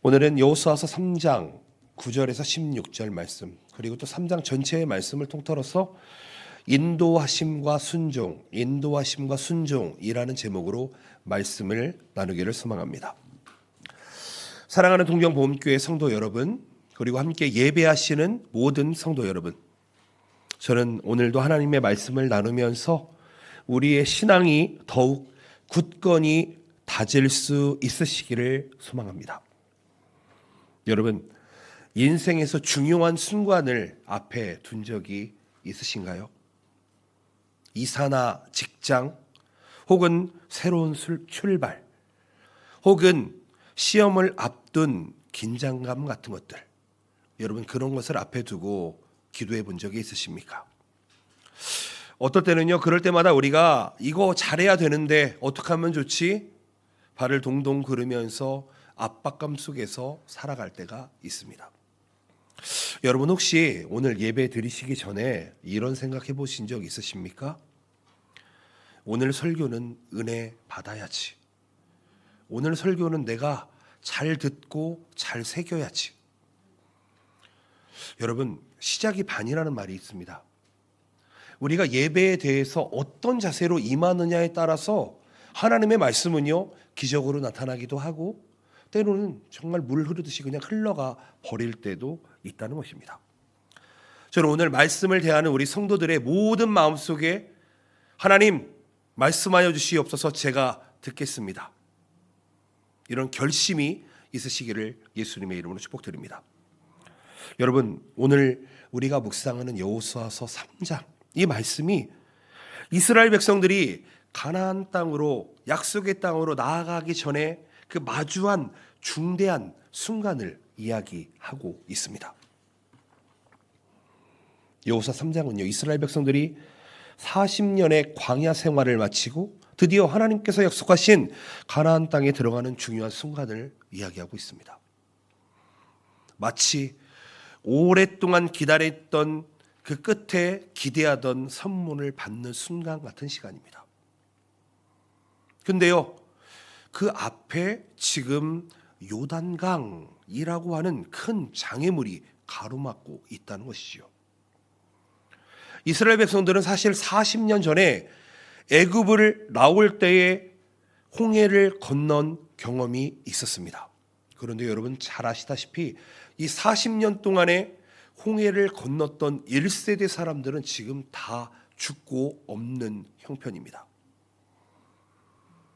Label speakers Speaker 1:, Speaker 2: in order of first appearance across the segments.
Speaker 1: 오늘은 여호수아서 3장 9절에서 16절 말씀, 그리고 또 3장 전체의 말씀을 통틀어서 인도하심과 순종이라는 제목으로 말씀을 나누기를 소망합니다. 사랑하는 동정보험교회 성도 여러분, 그리고 함께 예배하시는 모든 성도 여러분, 저는 오늘도 하나님의 말씀을 나누면서 우리의 신앙이 더욱 굳건히 다질 수 있으시기를 소망합니다. 여러분, 인생에서 중요한 순간을 앞에 둔 적이 있으신가요? 이사나 직장, 혹은 새로운 출발, 혹은 시험을 앞둔 긴장감 같은 것들, 여러분 그런 것을 앞에 두고 기도해 본 적이 있으십니까? 어떨 때는요, 그럴 때마다 우리가 이거 잘해야 되는데 어떻게 하면 좋지? 발을 동동 구르면서 압박감 속에서 살아갈 때가 있습니다. 여러분 혹시 오늘 예배 드리시기 전에 이런 생각해 보신 적 있으십니까? 오늘 설교는 은혜 받아야지. 오늘 설교는 내가 잘 듣고 잘 새겨야지. 여러분, 시작이 반이라는 말이 있습니다. 우리가 예배에 대해서 어떤 자세로 임하느냐에 따라서 하나님의 말씀은요, 기적으로 나타나기도 하고 때로는 정말 물 흐르듯이 그냥 흘러가 버릴 때도 있다는 것입니다. 저는 오늘 말씀을 대하는 우리 성도들의 모든 마음속에 하나님 말씀하여 주시옵소서, 제가 듣겠습니다, 이런 결심이 있으시기를 예수님의 이름으로 축복드립니다. 여러분, 오늘 우리가 묵상하는 여호수아서 3장, 이 말씀이 이스라엘 백성들이 가나안 땅으로, 약속의 땅으로 나아가기 전에 그 마주한 중대한 순간을 이야기하고 있습니다. 여호수아 3장은요, 이스라엘 백성들이 40년의 광야 생활을 마치고 드디어 하나님께서 약속하신 가나안 땅에 들어가는 중요한 순간을 이야기하고 있습니다. 마치 오랫동안 기다렸던 그 끝에 기대하던 선문을 받는 순간 같은 시간입니다. 근데요, 그 앞에 지금 요단강이라고 하는 큰 장애물이 가로막고 있다는 것이죠. 이스라엘 백성들은 사실 40년 전에 애굽을 나올 때에 홍해를 건넌 경험이 있었습니다. 그런데 여러분 잘 아시다시피 이 40년 동안에 홍해를 건넜던 1세대 사람들은 지금 다 죽고 없는 형편입니다.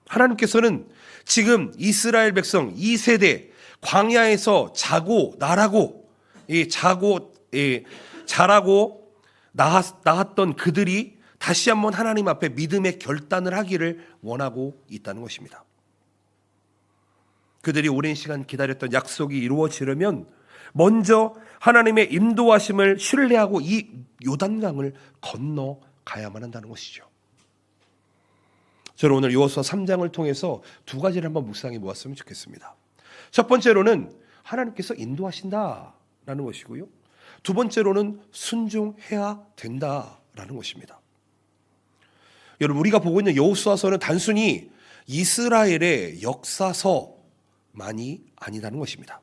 Speaker 1: 하나님께서는 지금 이스라엘 백성 2세대 광야에서 자고 자라고 나았던 그들이 다시 한번 하나님 앞에 믿음의 결단을 하기를 원하고 있다는 것입니다. 그들이 오랜 시간 기다렸던 약속이 이루어지려면 먼저 하나님의 인도하심을 신뢰하고 이 요단강을 건너가야만 한다는 것이죠. 저는 오늘 여호수아 3장을 통해서 두 가지를 한번 묵상해 보았으면 좋겠습니다. 첫 번째로는 하나님께서 인도하신다라는 것이고요, 두 번째로는 순종해야 된다라는 것입니다. 여러분, 우리가 보고 있는 여호수아서는 단순히 이스라엘의 역사서만이 아니라는 것입니다.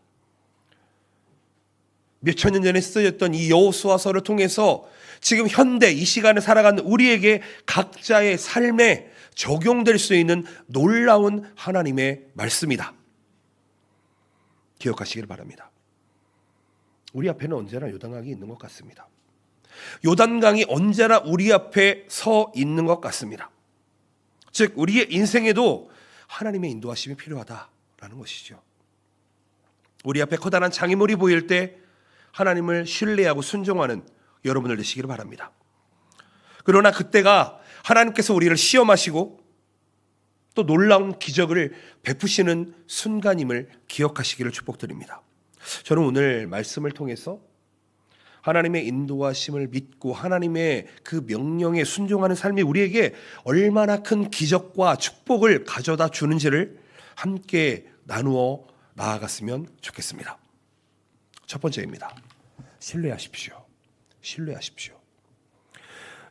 Speaker 1: 몇천 년 전에 쓰여졌던 이 여호수아서를 통해서 지금 현대 이 시간에 살아가는 우리에게 각자의 삶에 적용될 수 있는 놀라운 하나님의 말씀이다. 기억하시길 바랍니다. 우리 앞에는 언제나 요단강이 있는 것 같습니다. 요단강이 언제나 우리 앞에 서 있는 것 같습니다. 즉 우리의 인생에도 하나님의 인도하심이 필요하다라는 것이죠. 우리 앞에 커다란 장애물이 보일 때 하나님을 신뢰하고 순종하는 여러분들 되시기를 바랍니다. 그러나 그때가 하나님께서 우리를 시험하시고 또 놀라운 기적을 베푸시는 순간임을 기억하시기를 축복드립니다. 저는 오늘 말씀을 통해서 하나님의 인도하심을 믿고 하나님의 그 명령에 순종하는 삶이 우리에게 얼마나 큰 기적과 축복을 가져다 주는지를 함께 나누어 나아갔으면 좋겠습니다. 첫 번째입니다. 신뢰하십시오.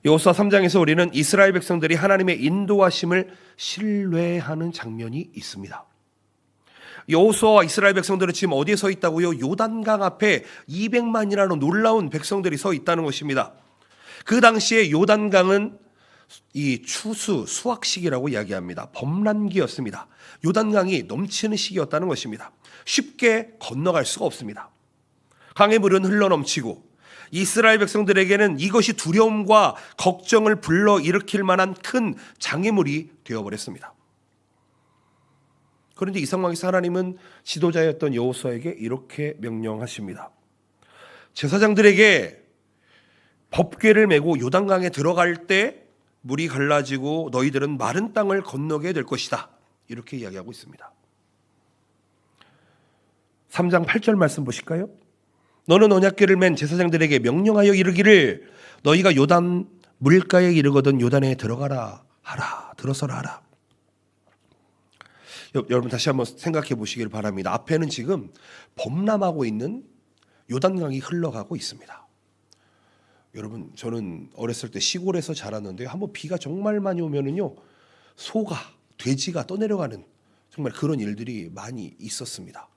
Speaker 1: 여호수아 3장에서 우리는 이스라엘 백성들이 하나님의 인도하심을 신뢰하는 장면이 있습니다. 여호수아와 이스라엘 백성들은 지금 어디에 서 있다고요? 요단강 앞에 200만이라는 놀라운 백성들이 서 있다는 것입니다. 그 당시에 요단강은 이 추수 수확 시기라고 이야기합니다. 범람기였습니다. 요단강이 넘치는 시기였다는 것입니다. 쉽게 건너갈 수가 없습니다. 강의 물은 흘러넘치고 이스라엘 백성들에게는 이것이 두려움과 걱정을 불러일으킬 만한 큰 장애물이 되어버렸습니다. 그런데 이 상황에서 하나님은 지도자였던 여호수아에게 이렇게 명령하십니다. 제사장들에게 법궤를 메고 요단강에 들어갈 때 물이 갈라지고 너희들은 마른 땅을 건너게 될 것이다. 이렇게 이야기하고 있습니다. 3장 8절 말씀 보실까요? 너는 언약궤를 맨 제사장들에게 명령하여 이르기를 너희가 요단 물가에 이르거든 요단에 들어가라 하라. 들어서라 하라. 여러분 다시 한번 생각해 보시길 바랍니다. 앞에는 지금 범람하고 있는 요단강이 흘러가고 있습니다. 여러분 저는 어렸을 때 시골에서 자랐는데요. 한번 비가 정말 많이 오면은요 소가 돼지가 떠내려가는 정말 그런 일들이 많이 있었습니다.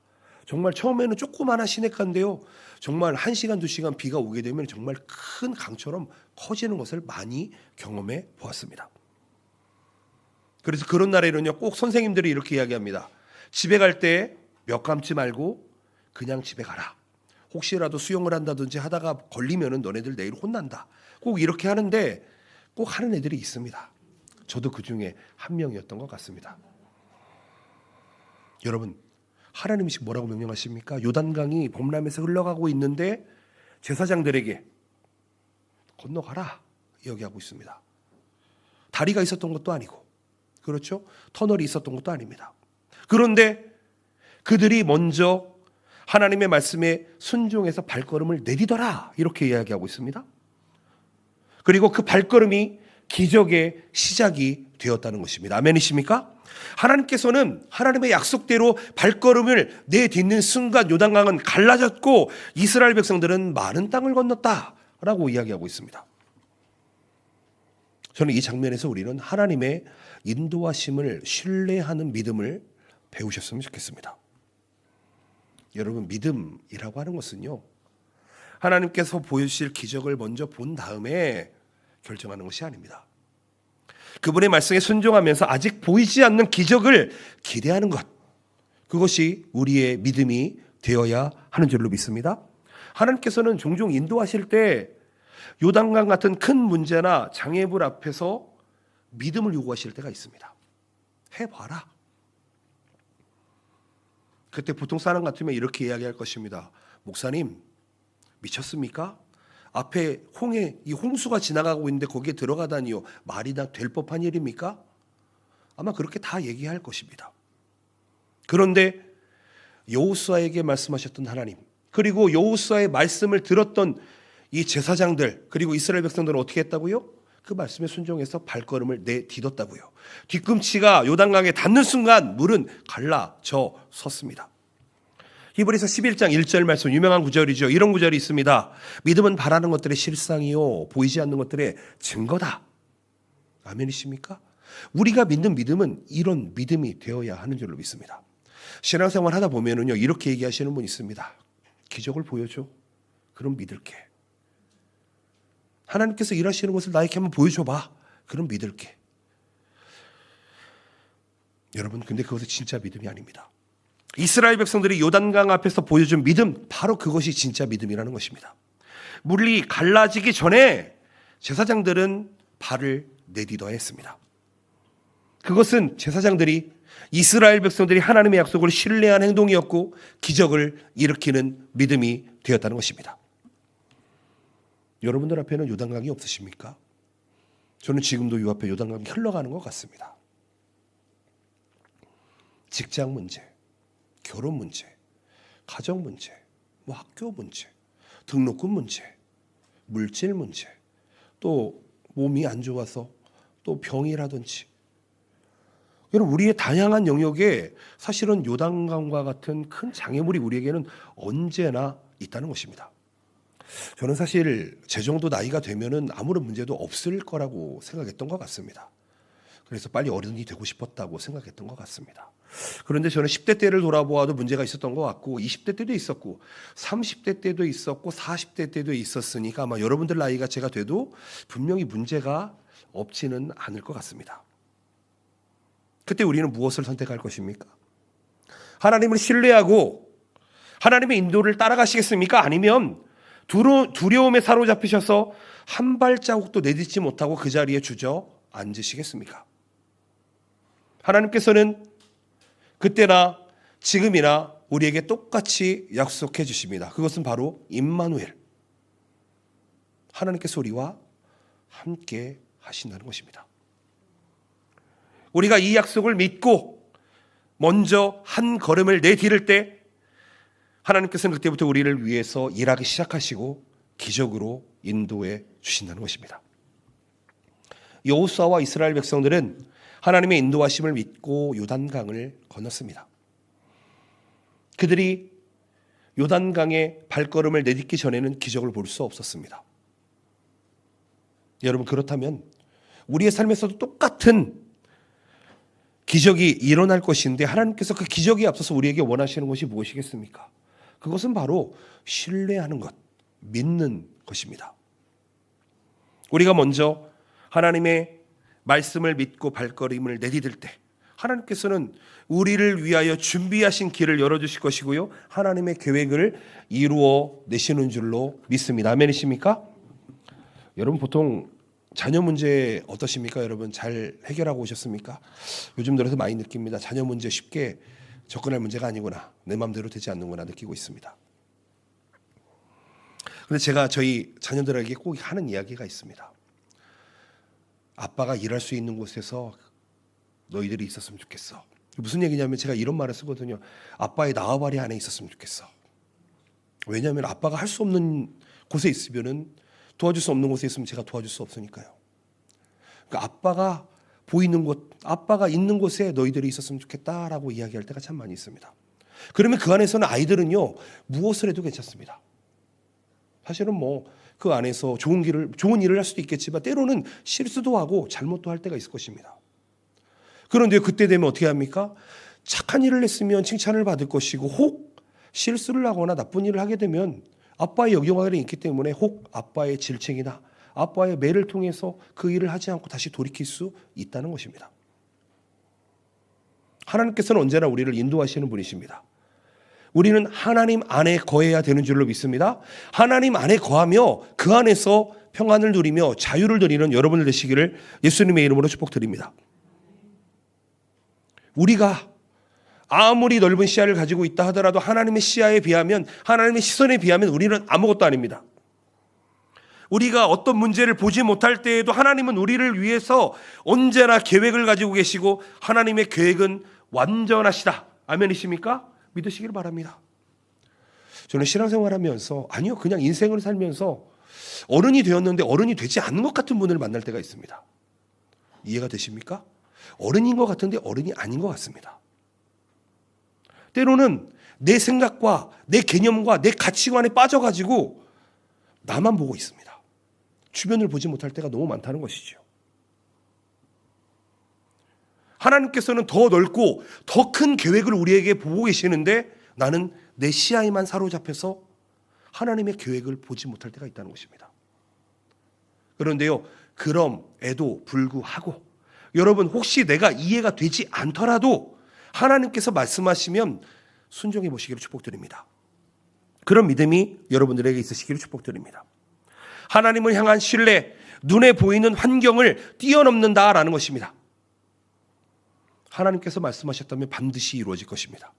Speaker 1: 정말 처음에는 조그마한 시냇가인데요. 정말 1시간 2시간 비가 오게 되면 정말 큰 강처럼 커지는 것을 많이 경험해 보았습니다. 그래서 그런 날에는요 꼭 선생님들이 이렇게 이야기합니다. 집에 갈 때 몇 감지 말고 그냥 집에 가라. 혹시라도 수영을 한다든지 하다가 걸리면은 너네들 내일 혼난다. 꼭 이렇게 하는데 꼭 하는 애들이 있습니다. 저도 그 중에 한 명이었던 것 같습니다. 여러분 하나님이 지금 뭐라고 명령하십니까? 요단강이 범람에서 흘러가고 있는데 제사장들에게 건너가라 이야기하고 있습니다. 다리가 있었던 것도 아니고 그렇죠? 터널이 있었던 것도 아닙니다. 그런데 그들이 먼저 하나님의 말씀에 순종해서 발걸음을 내디더라 이렇게 이야기하고 있습니다. 그리고 그 발걸음이 기적의 시작이 되었다는 것입니다. 아멘이십니까? 하나님께서는 하나님의 약속대로 발걸음을 내딛는 순간 요단강은 갈라졌고 이스라엘 백성들은 많은 땅을 건넜다라고 이야기하고 있습니다. 저는 이 장면에서 우리는 하나님의 인도하심을 신뢰하는 믿음을 배우셨으면 좋겠습니다. 여러분 믿음이라고 하는 것은요 하나님께서 보여주실 기적을 먼저 본 다음에 결정하는 것이 아닙니다. 그분의 말씀에 순종하면서 아직 보이지 않는 기적을 기대하는 것, 그것이 우리의 믿음이 되어야 하는 줄로 믿습니다. 하나님께서는 종종 인도하실 때 요단강 같은 큰 문제나 장애물 앞에서 믿음을 요구하실 때가 있습니다. 해봐라. 그때 보통 사람 같으면 이렇게 이야기할 것입니다. 목사님 미쳤습니까? 앞에 이 홍수가 지나가고 있는데 거기에 들어가다니요. 말이 다 될 법한 일입니까? 아마 그렇게 다 얘기할 것입니다. 그런데 여호수아에게 말씀하셨던 하나님, 그리고 여호수아의 말씀을 들었던 이 제사장들, 그리고 이스라엘 백성들은 어떻게 했다고요? 그 말씀에 순종해서 발걸음을 내딛었다고요. 뒤꿈치가 요단강에 닿는 순간 물은 갈라져 섰습니다. 히브리서 11장 1절 말씀 유명한 구절이죠. 이런 구절이 있습니다. 믿음은 바라는 것들의 실상이요 보이지 않는 것들의 증거다. 아멘이십니까? 우리가 믿는 믿음은 이런 믿음이 되어야 하는 줄로 믿습니다. 신앙생활 하다 보면은요 이렇게 얘기하시는 분 있습니다. 기적을 보여줘. 그럼 믿을게. 하나님께서 일하시는 것을 나에게 한번 보여줘봐. 그럼 믿을게. 여러분 근데 그것은 진짜 믿음이 아닙니다. 이스라엘 백성들이 요단강 앞에서 보여준 믿음, 바로 그것이 진짜 믿음이라는 것입니다. 물이 갈라지기 전에 제사장들은 발을 내딛어야 했습니다. 그것은 제사장들이 이스라엘 백성들이 하나님의 약속을 신뢰한 행동이었고 기적을 일으키는 믿음이 되었다는 것입니다. 여러분들 앞에는 요단강이 없으십니까? 저는 지금도 이 앞에 요단강이 흘러가는 것 같습니다. 직장 문제, 결혼 문제, 가정 문제, 학교 문제, 등록금 문제, 물질 문제, 또 몸이 안 좋아서 또 병이라든지, 여러분 우리의 다양한 영역에 사실은 요단강과 같은 큰 장애물이 우리에게는 언제나 있다는 것입니다. 저는 사실 제 정도 나이가 되면은 아무런 문제도 없을 거라고 생각했던 것 같습니다. 그래서 빨리 어른이 되고 싶었다고 생각했던 것 같습니다. 그런데 저는 10대 때를 돌아보아도 문제가 있었던 것 같고 20대 때도 있었고 30대 때도 있었고 40대 때도 있었으니까 아마 여러분들 나이가 제가 돼도 분명히 문제가 없지는 않을 것 같습니다. 그때 우리는 무엇을 선택할 것입니까? 하나님을 신뢰하고 하나님의 인도를 따라가시겠습니까? 아니면 두려움에 사로잡히셔서 한 발자국도 내딛지 못하고 그 자리에 주저앉으시겠습니까? 하나님께서는 그때나 지금이나 우리에게 똑같이 약속해 주십니다. 그것은 바로 임마누엘, 하나님께서 우리와 함께 하신다는 것입니다. 우리가 이 약속을 믿고 먼저 한 걸음을 내디딜 때 하나님께서는 그때부터 우리를 위해서 일하기 시작하시고 기적으로 인도해 주신다는 것입니다. 여호수아와 이스라엘 백성들은 하나님의 인도하심을 믿고 요단강을 건넜습니다. 그들이 요단강에 발걸음을 내딛기 전에는 기적을 볼 수 없었습니다. 여러분, 그렇다면 우리의 삶에서도 똑같은 기적이 일어날 것인데 하나님께서 그 기적에 앞서서 우리에게 원하시는 것이 무엇이겠습니까? 그것은 바로 신뢰하는 것, 믿는 것입니다. 우리가 먼저 하나님의 말씀을 믿고 발걸음을 내디딜 때 하나님께서는 우리를 위하여 준비하신 길을 열어주실 것이고요, 하나님의 계획을 이루어 내시는 줄로 믿습니다. 아멘이십니까? 여러분, 보통 자녀 문제 어떠십니까? 여러분, 잘 해결하고 오셨습니까? 요즘 들어서 많이 느낍니다. 자녀 문제 쉽게 접근할 문제가 아니구나, 내 마음대로 되지 않는구나 느끼고 있습니다. 그런데 제가 저희 자녀들에게 꼭 하는 이야기가 있습니다. 아빠가 일할 수 있는 곳에서 너희들이 있었으면 좋겠어. 무슨 얘기냐면 제가 이런 말을 쓰거든요. 아빠의縄바리 안에 있었으면 좋겠어. 왜냐하면 아빠가 할 수 없는 곳에 있으면은, 도와줄 수 없는 곳에 있으면 제가 도와줄 수 없으니까요. 그러니까 아빠가 보이는 곳, 아빠가 있는 곳에 너희들이 있었으면 좋겠다라고 이야기할 때가 참 많이 있습니다. 그러면 그 안에서는 아이들은요, 무엇을 해도 괜찮습니다. 사실은 그 안에서 좋은 일을 할 수도 있겠지만 때로는 실수도 하고 잘못도 할 때가 있을 것입니다. 그런데 그때 되면 어떻게 합니까? 착한 일을 했으면 칭찬을 받을 것이고, 혹 실수를 하거나 나쁜 일을 하게 되면 아빠의 역경이 있기 때문에 혹 아빠의 질책이나 아빠의 매를 통해서 그 일을 하지 않고 다시 돌이킬 수 있다는 것입니다. 하나님께서는 언제나 우리를 인도하시는 분이십니다. 우리는 하나님 안에 거해야 되는 줄로 믿습니다. 하나님 안에 거하며 그 안에서 평안을 누리며 자유를 누리는 여러분들 되시기를 예수님의 이름으로 축복드립니다. 우리가 아무리 넓은 시야를 가지고 있다 하더라도 하나님의 시야에 비하면, 하나님의 시선에 비하면 우리는 아무것도 아닙니다. 우리가 어떤 문제를 보지 못할 때에도 하나님은 우리를 위해서 언제나 계획을 가지고 계시고 하나님의 계획은 완전하시다. 아멘이십니까? 믿으시길 바랍니다. 저는 신앙생활하면서, 아니요, 그냥 인생을 살면서 어른이 되었는데 어른이 되지 않는 것 같은 분을 만날 때가 있습니다. 이해가 되십니까? 어른인 것 같은데 어른이 아닌 것 같습니다. 때로는 내 생각과 내 개념과 내 가치관에 빠져가지고 나만 보고 있습니다. 주변을 보지 못할 때가 너무 많다는 것이죠. 하나님께서는 더 넓고 더 큰 계획을 우리에게 보고 계시는데 나는 내 시야에만 사로잡혀서 하나님의 계획을 보지 못할 때가 있다는 것입니다. 그런데요, 그럼에도 불구하고 여러분, 혹시 내가 이해가 되지 않더라도 하나님께서 말씀하시면 순종해 보시기를 축복드립니다. 그런 믿음이 여러분들에게 있으시기를 축복드립니다. 하나님을 향한 신뢰, 눈에 보이는 환경을 뛰어넘는다라는 것입니다. 하나님께서 말씀하셨다면 반드시 이루어질 것입니다.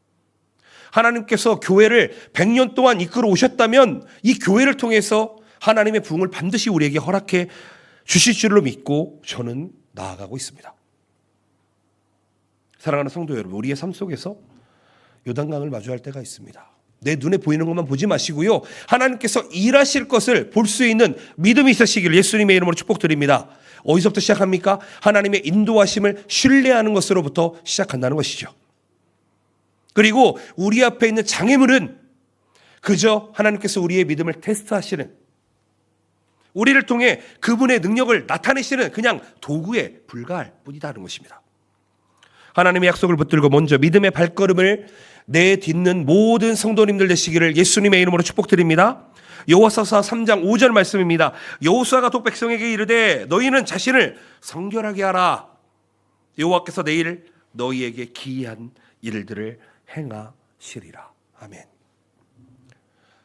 Speaker 1: 하나님께서 교회를 100년 동안 이끌어 오셨다면 이 교회를 통해서 하나님의 부흥을 반드시 우리에게 허락해 주실 줄로 믿고 저는 나아가고 있습니다. 사랑하는 성도 여러분, 우리의 삶 속에서 요단강을 마주할 때가 있습니다. 내 눈에 보이는 것만 보지 마시고요, 하나님께서 일하실 것을 볼 수 있는 믿음이 있으시기를 예수님의 이름으로 축복드립니다. 어디서부터 시작합니까? 하나님의 인도하심을 신뢰하는 것으로부터 시작한다는 것이죠. 그리고 우리 앞에 있는 장애물은 그저 하나님께서 우리의 믿음을 테스트하시는, 우리를 통해 그분의 능력을 나타내시는 그냥 도구에 불과할 뿐이다는 것입니다. 하나님의 약속을 붙들고 먼저 믿음의 발걸음을 내딛는 모든 성도님들 되시기를 예수님의 이름으로 축복드립니다. 여호수아 3장 5절 말씀입니다. 여호수아가 또 백성에게 이르되 너희는 자신을 성결하게 하라. 여호와께서 내일 너희에게 기이한 일들을 행하시리라. 아멘.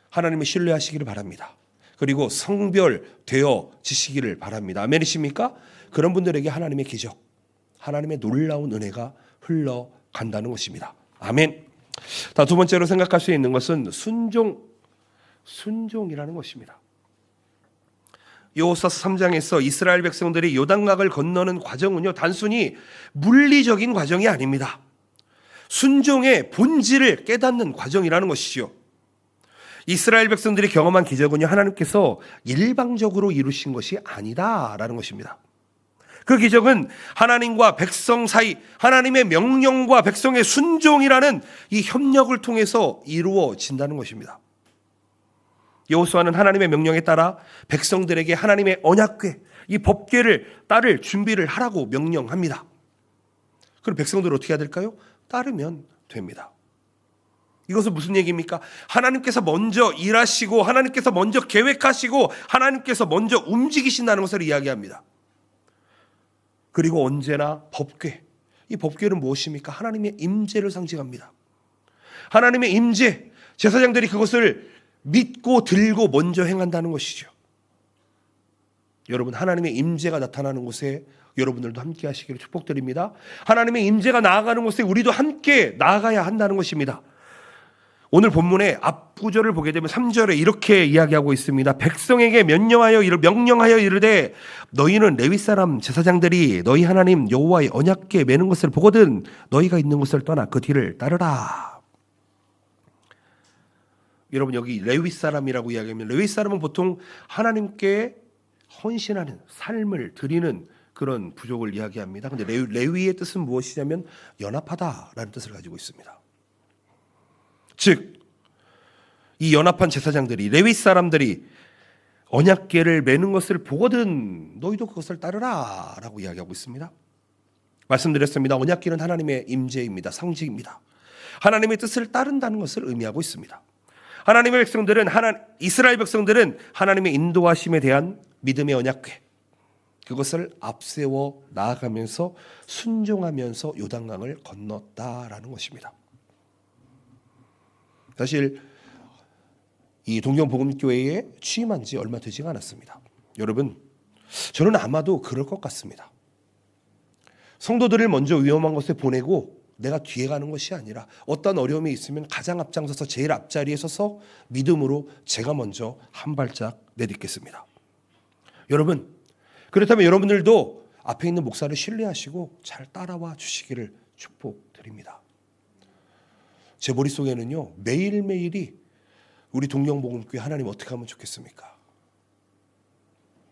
Speaker 1: 하나님을 신뢰하시기를 바랍니다. 그리고 성별되어지시기를 바랍니다. 아멘이십니까? 그런 분들에게 하나님의 기적, 하나님의 놀라운 은혜가 흘러간다는 것입니다. 아멘. 두 번째로 생각할 수 있는 것은 순종이라는 것입니다. 여호수아 3장에서 이스라엘 백성들이 요단강을 건너는 과정은요, 단순히 물리적인 과정이 아닙니다. 순종의 본질을 깨닫는 과정이라는 것이죠. 이스라엘 백성들이 경험한 기적은요, 하나님께서 일방적으로 이루신 것이 아니다라는 것입니다. 그 기적은 하나님과 백성 사이, 하나님의 명령과 백성의 순종이라는 이 협력을 통해서 이루어진다는 것입니다. 여호수아는 하나님의 명령에 따라 백성들에게 하나님의 언약궤, 이 법궤를 따를 준비를 하라고 명령합니다. 그럼 백성들은 어떻게 해야 될까요? 따르면 됩니다. 이것은 무슨 얘기입니까? 하나님께서 먼저 일하시고 하나님께서 먼저 계획하시고 하나님께서 먼저 움직이신다는 것을 이야기합니다. 그리고 언제나 법궤, 이 법궤는 무엇입니까? 하나님의 임재를 상징합니다. 하나님의 임재, 제사장들이 그것을 믿고 들고 먼저 행한다는 것이죠. 여러분, 하나님의 임재가 나타나는 곳에 여러분들도 함께 하시기를 축복드립니다. 하나님의 임재가 나아가는 곳에 우리도 함께 나아가야 한다는 것입니다. 오늘 본문의 앞구절을 보게 되면 3절에 이렇게 이야기하고 있습니다. 백성에게 명령하여 이르되 너희는 레위 사람 제사장들이 너희 하나님 여호와의 언약궤 매는 것을 보거든 너희가 있는 곳을 떠나 그 뒤를 따르라. 여러분, 여기 레위 사람이라고 이야기하면 레위 사람은 보통 하나님께 헌신하는 삶을 드리는 그런 부족을 이야기합니다. 그런데 레위의 뜻은 무엇이냐면 연합하다라는 뜻을 가지고 있습니다. 즉, 이 연합한 제사장들이, 레위 사람들이 언약궤를 매는 것을 보거든 너희도 그것을 따르라 라고 이야기하고 있습니다. 말씀드렸습니다. 언약궤는 하나님의 임재입니다. 상징입니다. 하나님의 뜻을 따른다는 것을 의미하고 있습니다. 하나님의 백성들은, 이스라엘 백성들은 하나님의 인도하심에 대한 믿음의 언약궤, 그것을 앞세워 나아가면서 순종하면서 요단강을 건넜다라는 것입니다. 사실 이 동경복음교회에 취임한 지 얼마 되지가 않았습니다. 여러분, 저는 아마도 그럴 것 같습니다. 성도들을 먼저 위험한 곳에 보내고 내가 뒤에 가는 것이 아니라 어떤 어려움이 있으면 가장 앞장서서 제일 앞자리에 서서 믿음으로 제가 먼저 한 발짝 내딛겠습니다. 여러분, 그렇다면 여러분들도 앞에 있는 목사를 신뢰하시고 잘 따라와 주시기를 축복드립니다. 제 머릿속에는요, 매일매일이 우리 동경복음교회 하나님 어떻게 하면 좋겠습니까?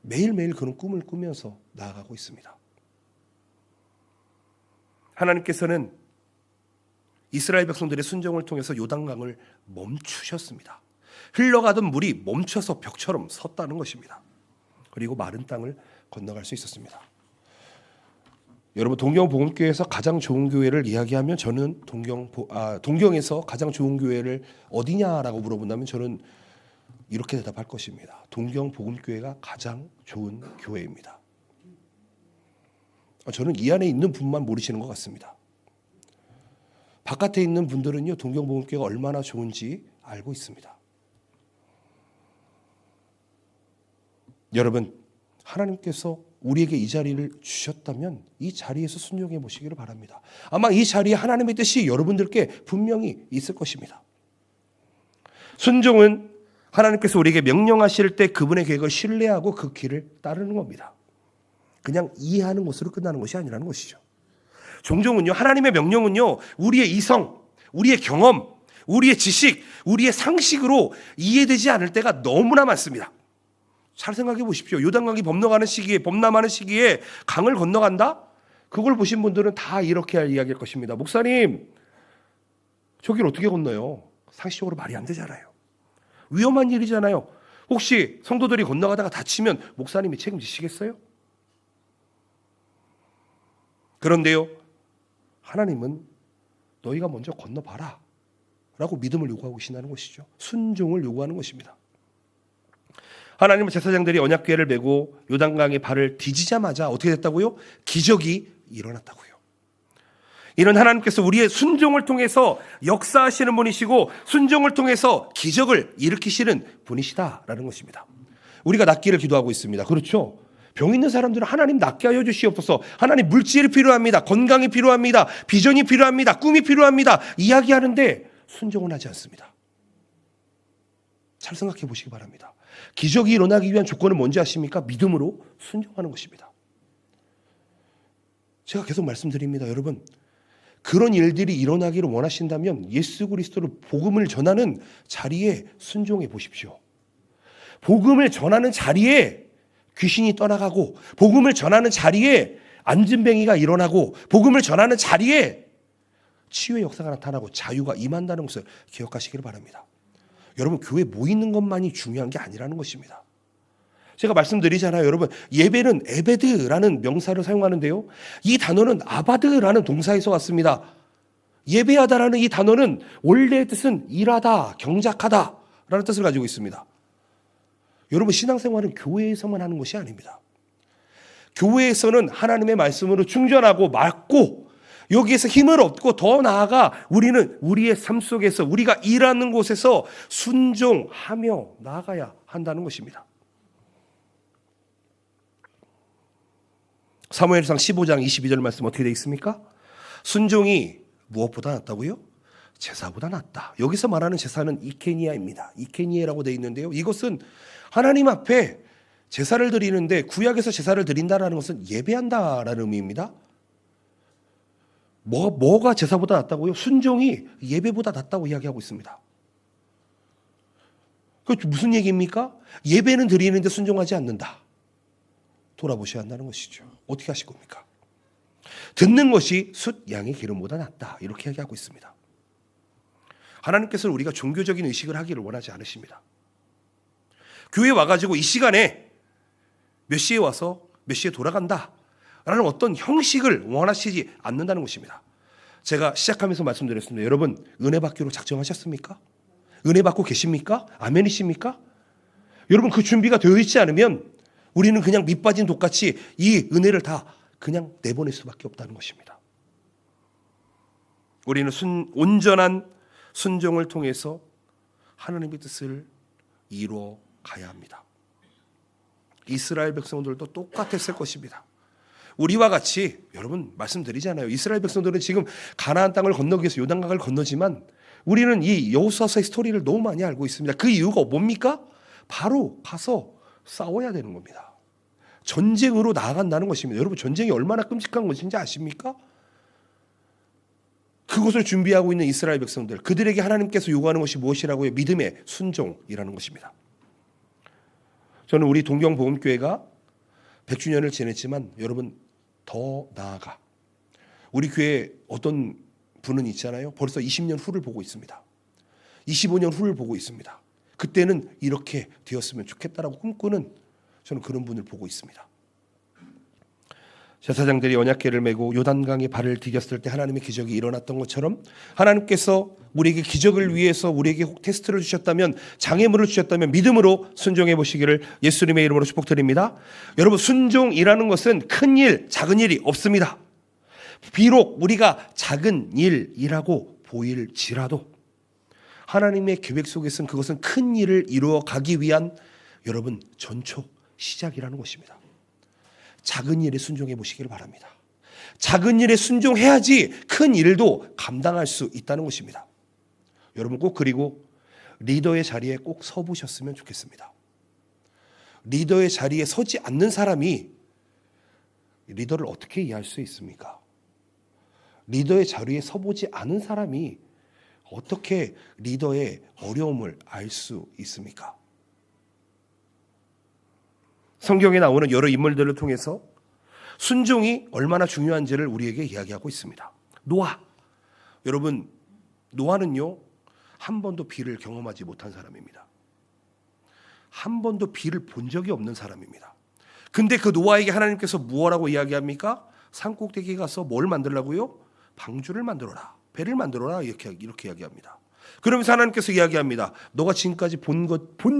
Speaker 1: 매일매일 그런 꿈을 꾸면서 나아가고 있습니다. 하나님께서는 이스라엘 백성들의 순종을 통해서 요단강을 멈추셨습니다. 흘러가던 물이 멈춰서 벽처럼 섰다는 것입니다. 그리고 마른 땅을 건너갈 수 있었습니다. 여러분, 동경복음교회에서 가장 좋은 교회를 이야기하면 저는 동경에서 가장 좋은 교회를 어디냐라고 물어본다면 저는 이렇게 대답할 것입니다. 동경복음교회가 가장 좋은 교회입니다. 저는 이 안에 있는 분만 모르시는 것 같습니다. 바깥에 있는 분들은요, 동경복음교회가 얼마나 좋은지 알고 있습니다. 여러분, 하나님께서 우리에게 이 자리를 주셨다면 이 자리에서 순종해 보시기를 바랍니다. 아마 이 자리에 하나님의 뜻이 여러분들께 분명히 있을 것입니다. 순종은 하나님께서 우리에게 명령하실 때 그분의 계획을 신뢰하고 그 길을 따르는 겁니다. 그냥 이해하는 것으로 끝나는 것이 아니라는 것이죠. 종종은요, 하나님의 명령은요, 우리의 이성, 우리의 경험, 우리의 지식, 우리의 상식으로 이해되지 않을 때가 너무나 많습니다. 잘 생각해 보십시오. 요단강이 범람하는 시기에 강을 건너간다? 그걸 보신 분들은 다 이렇게 이야기할 것입니다. 목사님, 저길 어떻게 건너요? 상식적으로 말이 안 되잖아요. 위험한 일이잖아요. 혹시 성도들이 건너가다가 다치면 목사님이 책임지시겠어요? 그런데요, 하나님은 너희가 먼저 건너봐라 라고 믿음을 요구하고 계신다는 것이죠. 순종을 요구하는 것입니다. 하나님은 제사장들이 언약궤를 메고 요단강에 발을 디디자마자 어떻게 됐다고요? 기적이 일어났다고요. 이는 하나님께서 우리의 순종을 통해서 역사하시는 분이시고 순종을 통해서 기적을 일으키시는 분이시다라는 것입니다. 우리가 낫기를 기도하고 있습니다. 그렇죠? 병 있는 사람들은 하나님 낫게 하여 주시옵소서. 하나님 물질이 필요합니다. 건강이 필요합니다. 비전이 필요합니다. 꿈이 필요합니다. 이야기하는데 순종은 하지 않습니다. 잘 생각해 보시기 바랍니다. 기적이 일어나기 위한 조건은 뭔지 아십니까? 믿음으로 순종하는 것입니다. 제가 계속 말씀드립니다. 여러분, 그런 일들이 일어나기를 원하신다면 예수 그리스도를 복음을 전하는 자리에 순종해 보십시오. 복음을 전하는 자리에 귀신이 떠나가고, 복음을 전하는 자리에 안진뱅이가 일어나고, 복음을 전하는 자리에 치유의 역사가 나타나고 자유가 임한다는 것을 기억하시기를 바랍니다. 여러분, 교회에 모이는 것만이 중요한 게 아니라는 것입니다. 제가 말씀드리잖아요. 여러분, 예배는 에베드라는 명사를 사용하는데요, 이 단어는 아바드라는 동사에서 왔습니다. 예배하다라는 이 단어는 원래의 뜻은 일하다, 경작하다 라는 뜻을 가지고 있습니다. 여러분, 신앙생활은 교회에서만 하는 것이 아닙니다. 교회에서는 하나님의 말씀으로 충전하고 맞고, 여기에서 힘을 얻고, 더 나아가 우리는 우리의 삶 속에서 우리가 일하는 곳에서 순종하며 나아가야 한다는 것입니다. 사무엘상 15장 22절 말씀 어떻게 되어 있습니까? 순종이 무엇보다 낫다고요? 제사보다 낫다. 여기서 말하는 제사는 이케니아입니다. 이케니에라고 되어 있는데요, 이것은 하나님 앞에 제사를 드리는데, 구약에서 제사를 드린다라는 것은 예배한다라는 의미입니다. 뭐가 제사보다 낫다고요? 순종이 예배보다 낫다고 이야기하고 있습니다. 그 무슨 얘기입니까? 예배는 드리는데 순종하지 않는다. 돌아보셔야 한다는 것이죠. 어떻게 하실 겁니까? 듣는 것이 숫 양의 기름보다 낫다. 이렇게 얘기하고 있습니다. 하나님께서는 우리가 종교적인 의식을 하기를 원하지 않으십니다. 교회에 와가지고 이 시간에 몇 시에 와서 몇 시에 돌아간다 라는 어떤 형식을 원하시지 않는다는 것입니다. 제가 시작하면서 말씀드렸습니다. 여러분, 은혜 받기로 작정하셨습니까? 은혜 받고 계십니까? 아멘이십니까? 여러분, 그 준비가 되어 있지 않으면 우리는 그냥 밑 빠진 독같이 이 은혜를 다 그냥 내보낼 수밖에 없다는 것입니다. 우리는 온전한 순종을 통해서 하나님의 뜻을 이루어 가야 합니다. 이스라엘 백성들도 똑같았을 것입니다. 우리와 같이, 여러분 말씀드리잖아요. 이스라엘 백성들은 지금 가나안 땅을 건너기 위해서 요단강을 건너지만 우리는 이 여호수아서의 스토리를 너무 많이 알고 있습니다. 그 이유가 뭡니까? 바로 가서 싸워야 되는 겁니다. 전쟁으로 나아간다는 것입니다. 여러분, 전쟁이 얼마나 끔찍한 것인지 아십니까? 그것을 준비하고 있는 이스라엘 백성들, 그들에게 하나님께서 요구하는 것이 무엇이라고요? 믿음의 순종이라는 것입니다. 저는 우리 동경복음교회가 100주년을 지냈지만 여러분, 더 나아가 우리 교회 어떤 분은 있잖아요. 벌써 20년 후를 보고 있습니다. 25년 후를 보고 있습니다. 그때는 이렇게 되었으면 좋겠다라고 꿈꾸는, 저는 그런 분을 보고 있습니다. 제사장들이 언약궤를 메고 요단강에 발을 디뎠을 때 하나님의 기적이 일어났던 것처럼, 하나님께서 우리에게 기적을 위해서 우리에게 테스트를 주셨다면, 장애물을 주셨다면 믿음으로 순종해 보시기를 예수님의 이름으로 축복드립니다. 여러분, 순종이라는 것은 큰 일, 작은 일이 없습니다. 비록 우리가 작은 일이라고 보일지라도 하나님의 계획 속에서는 그것은 큰 일을 이루어 가기 위한, 여러분, 전초 시작이라는 것입니다. 작은 일에 순종해 보시기를 바랍니다. 작은 일에 순종해야지 큰 일도 감당할 수 있다는 것입니다. 여러분, 꼭 그리고 리더의 자리에 꼭 서보셨으면 좋겠습니다. 리더의 자리에 서지 않는 사람이 리더를 어떻게 이해할 수 있습니까? 리더의 자리에 서보지 않은 사람이 어떻게 리더의 어려움을 알 수 있습니까? 성경에 나오는 여러 인물들을 통해서 순종이 얼마나 중요한지를 우리에게 이야기하고 있습니다. 노아, 여러분, 노아는요 한 번도 비를 경험하지 못한 사람입니다. 한 번도 비를 본 적이 없는 사람입니다. 근데 그 노아에게 하나님께서 무엇라고 이야기합니까? 산꼭대기에 가서 뭘 만들라고요? 방주를 만들어라, 배를 만들어라, 이렇게 이야기합니다. 그러면서 하나님께서 이야기합니다. 너가 지금까지 본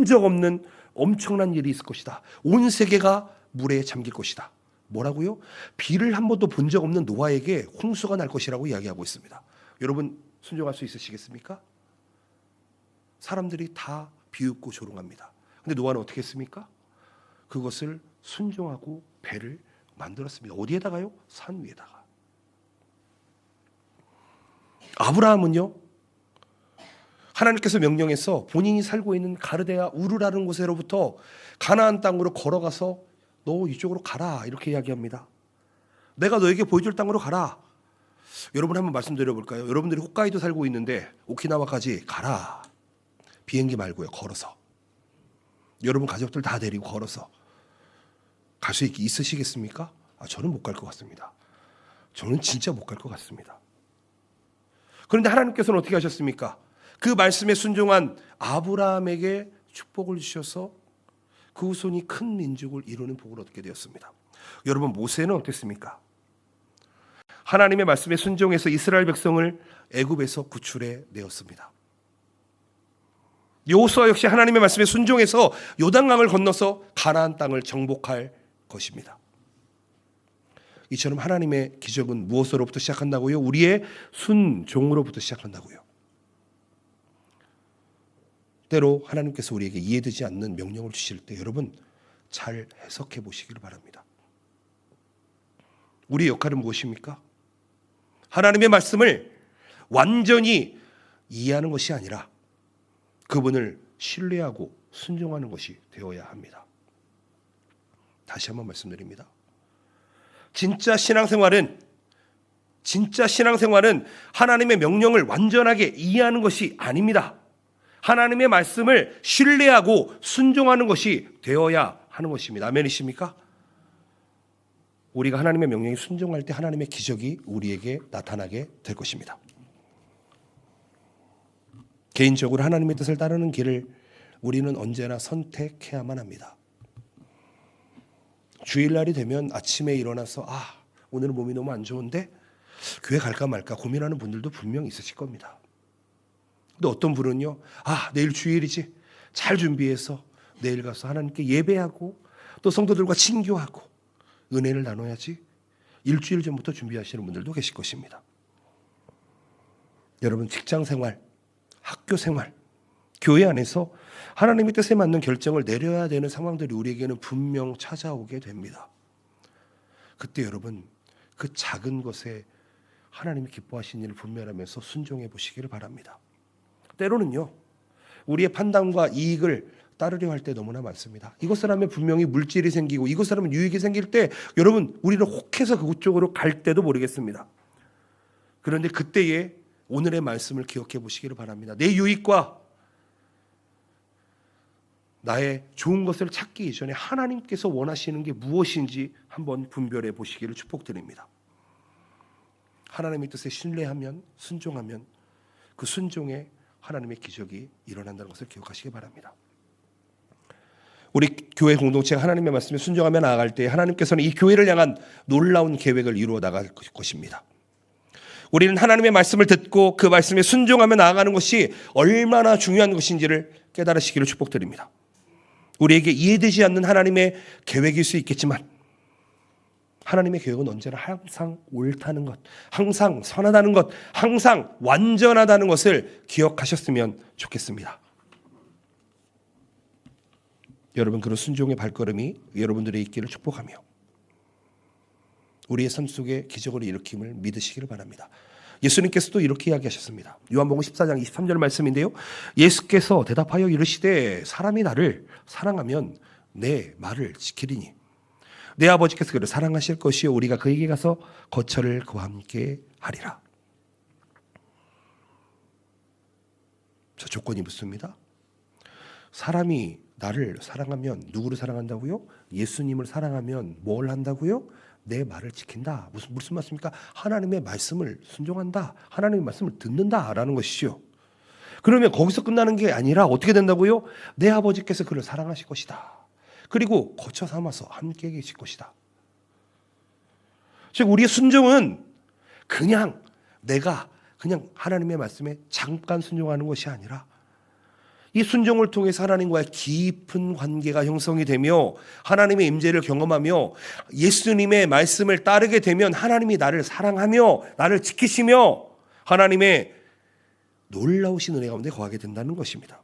Speaker 1: 적 없는 엄청난 일이 있을 것이다. 온 세계가 물에 잠길 것이다. 뭐라고요? 비를 한 번도 본 적 없는 노아에게 홍수가 날 것이라고 이야기하고 있습니다. 여러분 순종할 수 있으시겠습니까? 사람들이 다 비웃고 조롱합니다. 근데 노아는 어떻게 했습니까? 그것을 순종하고 배를 만들었습니다. 어디에다가요? 산 위에다가. 아브라함은요, 하나님께서 명령해서 본인이 살고 있는 가르데아 우르라는 곳으로부터 가나안 땅으로 걸어가서 너 이쪽으로 가라, 이렇게 이야기합니다. 내가 너에게 보여줄 땅으로 가라. 여러분 한번 말씀드려볼까요? 여러분들이 홋카이도 살고 있는데 오키나와까지 가라. 비행기 말고요, 걸어서. 여러분 가족들 다 데리고 걸어서 갈 수 있으시겠습니까? 저는 못 갈 것 같습니다. 저는 진짜 못 갈 것 같습니다. 그런데 하나님께서는 어떻게 하셨습니까? 그 말씀에 순종한 아브라함에게 축복을 주셔서 그 후손이 큰 민족을 이루는 복을 얻게 되었습니다. 여러분 모세는 어땠습니까? 하나님의 말씀에 순종해서 이스라엘 백성을 애굽에서 구출해 내었습니다. 여호수아 역시 하나님의 말씀에 순종해서 요단강을 건너서 가나안 땅을 정복할 것입니다. 이처럼 하나님의 기적은 무엇으로부터 시작한다고요? 우리의 순종으로부터 시작한다고요. 때로 하나님께서 우리에게 이해되지 않는 명령을 주실 때 여러분 잘 해석해 보시기를 바랍니다. 우리의 역할은 무엇입니까? 하나님의 말씀을 완전히 이해하는 것이 아니라 그분을 신뢰하고 순종하는 것이 되어야 합니다. 다시 한번 말씀드립니다. 진짜 신앙생활은 하나님의 명령을 완전하게 이해하는 것이 아닙니다. 하나님의 말씀을 신뢰하고 순종하는 것이 되어야 하는 것입니다. 아멘이십니까? 우리가 하나님의 명령에 순종할 때 하나님의 기적이 우리에게 나타나게 될 것입니다. 개인적으로 하나님의 뜻을 따르는 길을 우리는 언제나 선택해야만 합니다. 주일날이 되면 아침에 일어나서 오늘은 몸이 너무 안 좋은데 교회 갈까 말까 고민하는 분들도 분명 있으실 겁니다. 근데 어떤 분은요, 내일 주일이지, 잘 준비해서 내일 가서 하나님께 예배하고 또 성도들과 친교하고 은혜를 나눠야지, 일주일 전부터 준비하시는 분들도 계실 것입니다. 여러분 직장생활, 학교생활, 교회 안에서 하나님의 뜻에 맞는 결정을 내려야 되는 상황들이 우리에게는 분명 찾아오게 됩니다. 그때 여러분 그 작은 것에 하나님이 기뻐하시는 일을 분별하면서 순종해 보시기를 바랍니다. 때로는요, 우리의 판단과 이익을 따르려 할 때 너무나 많습니다. 이것을 하면 분명히 물질이 생기고 이것을 하면 유익이 생길 때 여러분 우리는 혹해서 그쪽으로 갈 때도 모르겠습니다. 그런데 그때에 오늘의 말씀을 기억해 보시기를 바랍니다. 내 유익과 나의 좋은 것을 찾기 이전에 하나님께서 원하시는 게 무엇인지 한번 분별해 보시기를 축복드립니다. 하나님의 뜻에 신뢰하면, 순종하면 그 순종에 하나님의 기적이 일어난다는 것을 기억하시기 바랍니다. 우리 교회 공동체가 하나님의 말씀에 순종하며 나아갈 때 하나님께서는 이 교회를 향한 놀라운 계획을 이루어 나갈 것입니다. 우리는 하나님의 말씀을 듣고 그 말씀에 순종하며 나아가는 것이 얼마나 중요한 것인지를 깨달으시기를 축복드립니다. 우리에게 이해되지 않는 하나님의 계획일 수 있겠지만 하나님의 계획은 언제나 항상 옳다는 것, 항상 선하다는 것, 항상 완전하다는 것을 기억하셨으면 좋겠습니다. 여러분 그런 순종의 발걸음이 여러분들의 있기를 축복하며 우리의 삶 속에 기적을 일으킴을 믿으시기를 바랍니다. 예수님께서도 이렇게 이야기하셨습니다. 요한복음 14장 23절 말씀인데요. 예수께서 대답하여 이르시되 사람이 나를 사랑하면 내 말을 지키리니 내 아버지께서 그를 사랑하실 것이요 우리가 그에게 가서 거처를 그와 함께 하리라. 저 조건이 묻습니다. 사람이 나를 사랑하면 누구를 사랑한다고요? 예수님을 사랑하면 뭘 한다고요? 내 말을 지킨다. 무슨 말씀입니까? 하나님의 말씀을 순종한다. 하나님의 말씀을 듣는다라는 것이죠. 그러면 거기서 끝나는 게 아니라 어떻게 된다고요? 내 아버지께서 그를 사랑하실 것이다. 그리고 거처 삼아서 함께 계실 것이다. 즉 우리의 순종은 그냥 내가 그냥 하나님의 말씀에 잠깐 순종하는 것이 아니라 이 순종을 통해서 하나님과의 깊은 관계가 형성이 되며 하나님의 임재를 경험하며 예수님의 말씀을 따르게 되면 하나님이 나를 사랑하며 나를 지키시며 하나님의 놀라우신 은혜 가운데 거하게 된다는 것입니다.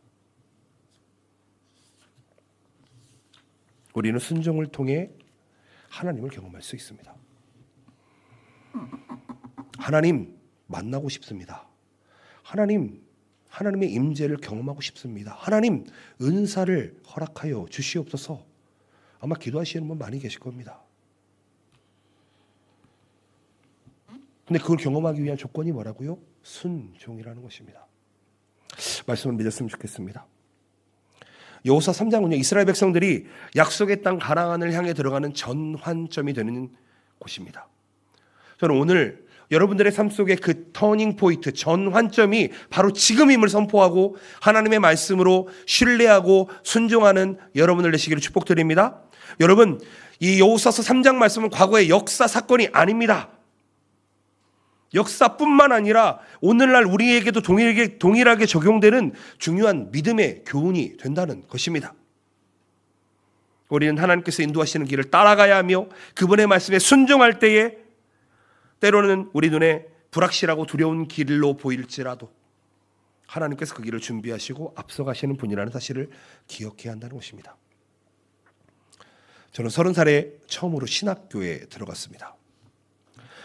Speaker 1: 우리는 순종을 통해 하나님을 경험할 수 있습니다. 하나님 만나고 싶습니다. 하나님의 임재를 경험하고 싶습니다. 하나님 은사를 허락하여 주시옵소서. 아마 기도하시는 분 많이 계실 겁니다. 근데 그걸 경험하기 위한 조건이 뭐라고요? 순종이라는 것입니다. 말씀을 믿었으면 좋겠습니다. 여호수아 3장은요, 이스라엘 백성들이 약속의 땅 가나안을 향해 들어가는 전환점이 되는 곳입니다. 저는 오늘 여러분들의 삶 속에 그 터닝 포인트, 전환점이 바로 지금임을 선포하고 하나님의 말씀으로 신뢰하고 순종하는 여러분을 되시기를 축복드립니다. 여러분, 이 여호수아서 3장 말씀은 과거의 역사 사건이 아닙니다. 역사뿐만 아니라 오늘날 우리에게도 동일하게 적용되는 중요한 믿음의 교훈이 된다는 것입니다. 우리는 하나님께서 인도하시는 길을 따라가야 하며 그분의 말씀에 순종할 때에 때로는 우리 눈에 불확실하고 두려운 길로 보일지라도 하나님께서 그 길을 준비하시고 앞서가시는 분이라는 사실을 기억해야 한다는 것입니다. 저는 30살에 처음으로 신학교에 들어갔습니다.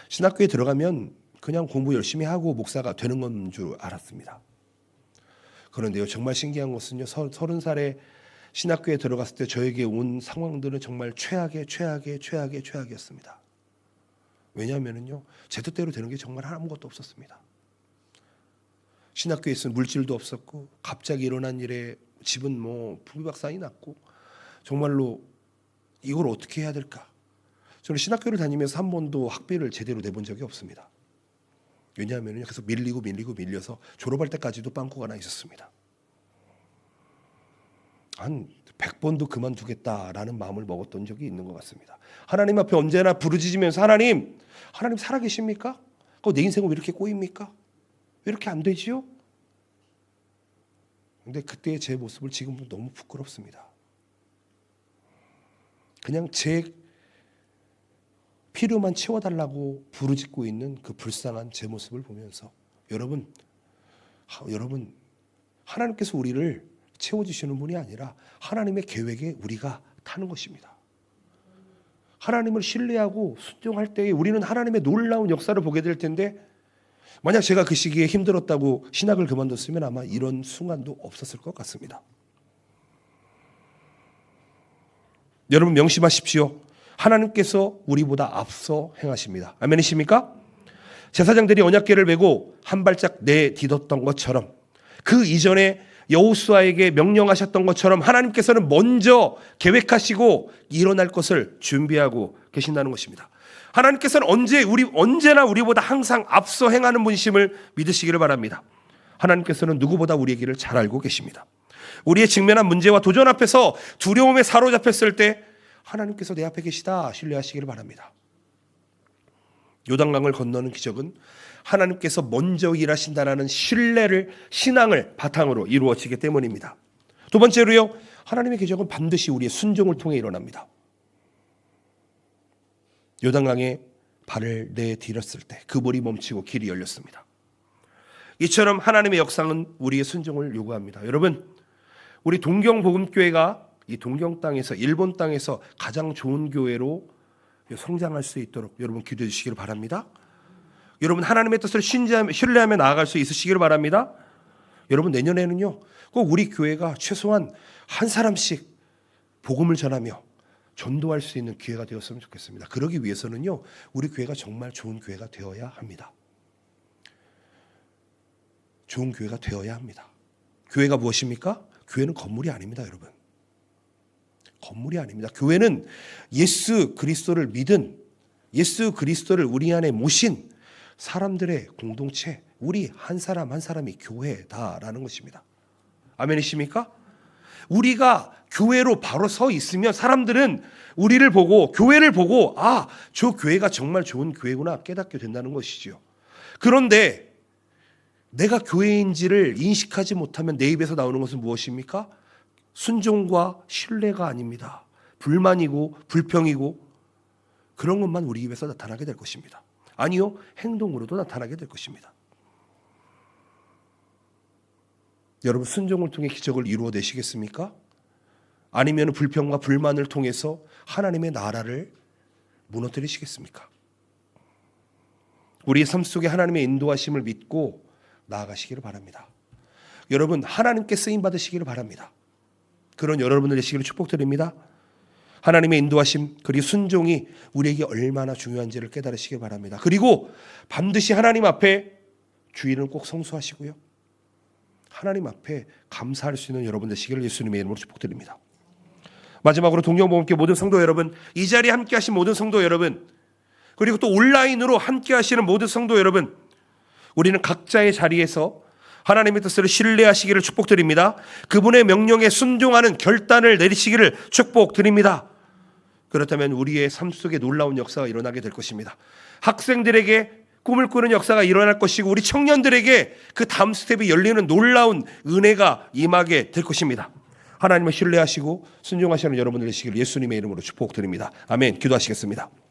Speaker 1: 신학교에 들어가면 그냥 공부 열심히 하고 목사가 되는 건 줄 알았습니다. 그런데요, 정말 신기한 것은요, 30살에 신학교에 들어갔을 때 저에게 온 상황들은 정말 최악이었습니다. 왜냐하면요, 제 뜻대로 되는 게 정말 아무것도 없었습니다. 신학교에 있으면 물질도 없었고 갑자기 일어난 일에 집은 풍비박산이 났고 정말로 이걸 어떻게 해야 될까? 저는 신학교를 다니면서 한 번도 학비를 제대로 내본 적이 없습니다. 왜냐하면 계속 밀려서 졸업할 때까지도 빵꾸가 나 있었습니다. 한 100번도 그만두겠다라는 마음을 먹었던 적이 있는 것 같습니다. 하나님 앞에 언제나 부르짖으면서 하나님 살아계십니까? 내 인생은 왜 이렇게 꼬입니까? 왜 이렇게 안 되지요? 근데 그때의 제 모습을 지금도 너무 부끄럽습니다. 그냥 제 필요만 채워달라고 부르짖고 있는 그 불쌍한 제 모습을 보면서 여러분 하나님께서 우리를 채워주시는 분이 아니라 하나님의 계획에 우리가 타는 것입니다. 하나님을 신뢰하고 순종할 때에 우리는 하나님의 놀라운 역사를 보게 될 텐데 만약 제가 그 시기에 힘들었다고 신학을 그만뒀으면 아마 이런 순간도 없었을 것 같습니다. 여러분 명심하십시오. 하나님께서 우리보다 앞서 행하십니다. 아멘이십니까? 제사장들이 언약궤를 메고 한 발짝 내딛었던 것처럼 그 이전에 여호수아에게 명령하셨던 것처럼 하나님께서는 먼저 계획하시고 일어날 것을 준비하고 계신다는 것입니다. 하나님께서는 언제나 우리보다 항상 앞서 행하는 분이심을 믿으시기를 바랍니다. 하나님께서는 누구보다 우리의 길을 잘 알고 계십니다. 우리의 직면한 문제와 도전 앞에서 두려움에 사로잡혔을 때 하나님께서 내 앞에 계시다 신뢰하시기를 바랍니다. 요단강을 건너는 기적은 하나님께서 먼저 일하신다라는 신앙을 바탕으로 이루어지기 때문입니다. 두 번째로요, 하나님의 기적은 반드시 우리의 순종을 통해 일어납니다. 요단강에 발을 내디뎠을 때 그 물이 멈추고 길이 열렸습니다. 이처럼 하나님의 역사는 우리의 순종을 요구합니다. 여러분, 우리 동경복음교회가 이 동경 땅에서 일본 땅에서 가장 좋은 교회로 성장할 수 있도록 여러분 기도해 주시기를 바랍니다. 여러분 하나님의 뜻을 신뢰하며 나아갈 수 있으시기를 바랍니다. 여러분 내년에는요 꼭 우리 교회가 최소한 한 사람씩 복음을 전하며 전도할 수 있는 기회가 되었으면 좋겠습니다. 그러기 위해서는요 우리 교회가 정말 좋은 교회가 되어야 합니다. 좋은 교회가 되어야 합니다. 교회가 무엇입니까? 교회는 건물이 아닙니다, 여러분. 건물이 아닙니다. 교회는 예수 그리스도를 믿은, 예수 그리스도를 우리 안에 모신 사람들의 공동체, 우리 한 사람 한 사람이 교회다라는 것입니다. 아멘이십니까? 우리가 교회로 바로 서 있으면 사람들은 우리를 보고 교회를 보고 아, 저 교회가 정말 좋은 교회구나 깨닫게 된다는 것이지요. 그런데 내가 교회인지를 인식하지 못하면 내 입에서 나오는 것은 무엇입니까? 순종과 신뢰가 아닙니다. 불만이고 불평이고 그런 것만 우리 입에서 나타나게 될 것입니다. 아니요, 행동으로도 나타나게 될 것입니다. 여러분, 순종을 통해 기적을 이루어내시겠습니까? 아니면 불평과 불만을 통해서 하나님의 나라를 무너뜨리시겠습니까? 우리의 삶 속에 하나님의 인도하심을 믿고 나아가시기를 바랍니다. 여러분, 하나님께 쓰임 받으시기를 바랍니다. 그런 여러분들 되시기를 축복드립니다. 하나님의 인도하심 그리고 순종이 우리에게 얼마나 중요한지를 깨달으시길 바랍니다. 그리고 반드시 하나님 앞에 주일은 꼭 성수하시고요. 하나님 앞에 감사할 수 있는 여러분 되시기를 예수님의 이름으로 축복드립니다. 마지막으로 동경복음교회 모든 성도 여러분, 이 자리에 함께 하신 모든 성도 여러분, 그리고 또 온라인으로 함께 하시는 모든 성도 여러분, 우리는 각자의 자리에서 하나님의 뜻을 신뢰하시기를 축복드립니다. 그분의 명령에 순종하는 결단을 내리시기를 축복드립니다. 그렇다면 우리의 삶 속에 놀라운 역사가 일어나게 될 것입니다. 학생들에게 꿈을 꾸는 역사가 일어날 것이고 우리 청년들에게 그 다음 스텝이 열리는 놀라운 은혜가 임하게 될 것입니다. 하나님을 신뢰하시고 순종하시는 여러분들 되시기를 예수님의 이름으로 축복드립니다. 아멘. 기도하시겠습니다.